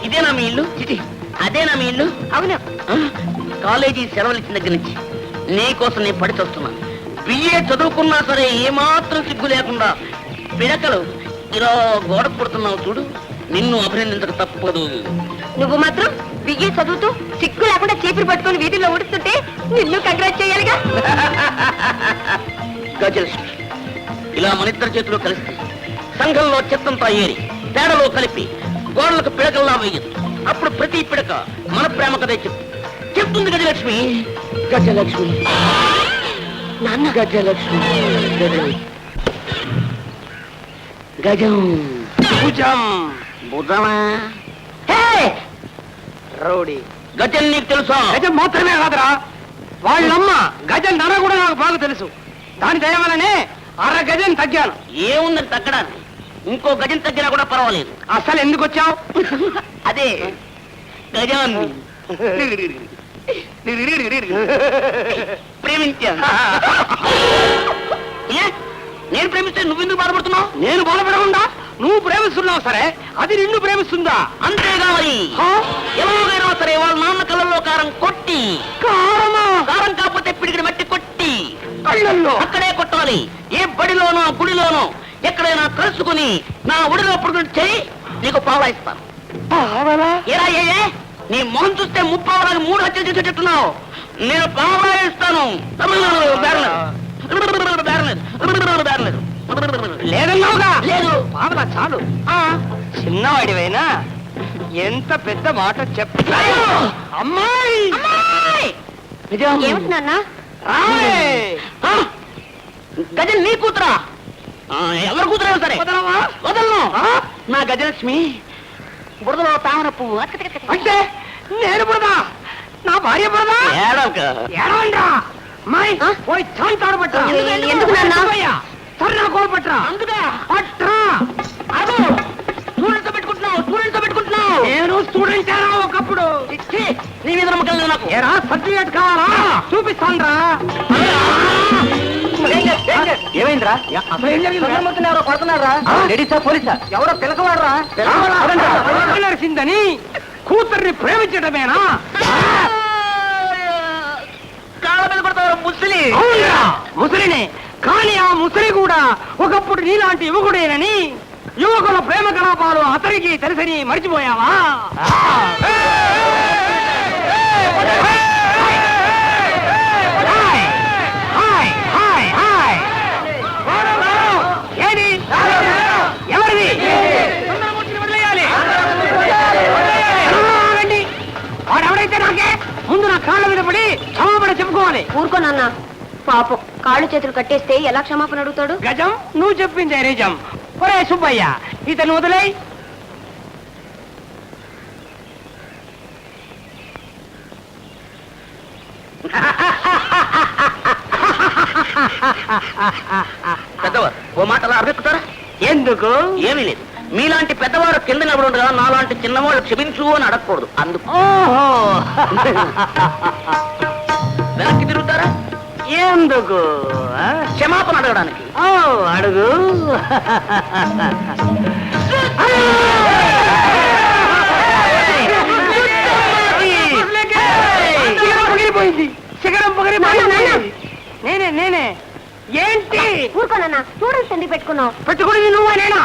ఇదేనా మీ ఇల్లు? చిటి అదేనా మీ ఇల్లు? అవును. కాలేజీ సెలవులు ఇచ్చిన దగ్గర నుంచి నీకోసం నేను పడి వస్తున్నాను. బిఏ చదువుకున్నా సరే ఏమాత్రం సిగ్గు లేకుండా పిడకలు ఇలా గోడ పుడుతున్నావు చూడు, నిన్ను అభినందించక తప్పదు. నువ్వు మాత్రం బియ్యి చదువుతూ సిగ్గు లేకుండా చీపురు పట్టుకొని వీధుల్లో ఊడుస్తుంటే నిన్ను కంగ్రాట్ చేయాలిగా. గజలక్ష్మి, ఇలా మనిద్దరి చేతులు కలిసి సంఘంలో చెత్తంతా ఏరి పేడలో కలిపి గోడలకు పిడకల్లా వేయదు. అప్పుడు ప్రతి పిడక మన ప్రేమ కదే చెప్తుంది. గజలక్ష్మి, గజలక్ష్మి, నాన్న. గజలక్ష్మి, గజం, భుజం, భుజమా? రౌడీ గజం నీకు తెలుసా? గజం మాత్రమే కాదురా, వాళ్ళమ్మ గజం ధర కూడా నాకు బాగా తెలుసు. దాని దయవలనే అర గజం తగ్గాను. ఏముందని తగ్గడానికి? ఇంకో గజం తగ్గినా కూడా పర్వాలేదు. అసలు ఎందుకు వచ్చావు? అదే గజాన్ని ప్రేమించాను. నేను ప్రేమిస్తే నువ్వెందుకు బాధపడుతున్నావు? నేను బాధపడకుండా నువ్వు ప్రేమిస్తున్నావు సరే, అది నిన్ను ప్రేమిస్తుందా? అంతేగా మరి. ఎవరైనా సరే వాళ్ళ నాన్న కళ్ళల్లో కారం కొట్టి, కారం కాకపోతే పిడికిడి మట్టి కొట్టి కళ్ళల్లో అక్కడే కొట్టాలి. ఏ బడిలోనో గుడిలోనో ఎక్కడైనా కలుసుకుని నా ఒడిలో పుడుకుని చెయ్యి, నీకు పావలా ఇస్తాను. ఏరా ఏ నీ మొహం చూస్తే ముప్పావలాగా 3 హత్యలు చేసేటట్టున్నావు. నేను పావలా ఇస్తాను. లేదన్నావుగా. లేదు. పావలా చాలు. చిన్నవాడివైనా ఎంత పెద్ద మాట చెప్తా. అమ్మాయి ఏమిటి నాన్న? గజం నీ కూతురా? ఎవరు కూతురైనా సరే వదలవా? వదలను. నా గజలక్ష్మి బురదలో తామర పువ్వు. అంటే నేను బురదా, నా భార్య బురదా? ఏడవండ్రా అమ్మాయి. పోయి చాంతాడు పట్టరా. ఎందుకు నాన్న? సరే కోలు పట్టరా. అందుకే పట్రా. అదో స్టూడెంట్స్ పెట్టుకుంటున్నావు. నేను స్టూడెంట్ ఒకప్పుడు. నీ మీద నమ్మకం లేదు నాకు. ఏరా సర్టిఫికేట్ కావాలా? చూపిస్తాన్రా. ఏమైందిరా? అసలు ఏం జరిగింది? ఎవరో కొడుతున్నారా? లేడీసా పోలీసా? ఎవరో పిలకవాడరా? నడిచిందని కూతుర్ని ప్రేమించడమేనా? కాళ్ళ మీద కొడతారు ముసలి. ముసలినే కానీ ఆ ముసలి కూడా ఒకప్పుడు నీలాంటి యువకుడేనని, యువకుల ప్రేమ కలాపాలు అతనికి తెలుసని మర్చిపోయావా? ఏది ఎవరిది? వాడెవడైతే నాకే ముందు నా కాళ్ళ మీద పడి క్షమాపణ చెప్పుకోవాలి. ఊరుకో నాన్న, పాపం కాళ్ళు చేతులు కట్టేస్తే ఎలా క్షమాపణ అడుగుతాడు? గజం నువ్వు చెప్పిందే నిజం. ఒరే సుబ్బయ్య, ఇతను వదిలేయ్. పెద్దవారు ఓ మాటలు అర్థెక్కుతారా? ఎందుకు? ఏమీ లేదు. మీలాంటి పెద్దవారు కింద నిలబడుండగా నాలాంటి చిన్నవాళ్ళు క్షమించు అని అడగకూడదు. అందుకు ఓహో. వెనక్కి తిరుగుతారా? ఎందుకు? క్షమాపణ అడగడానికి. ఓ అడుగు. పగిలిపోయింది. శిఖరం పగిలిపోయింది. నేనే ఏంటి? ఊరుకో నాన్న, స్టూడెంట్స్ ఎందుకు పెట్టుకున్నావు? పెట్టుకుని నువ్వేనా?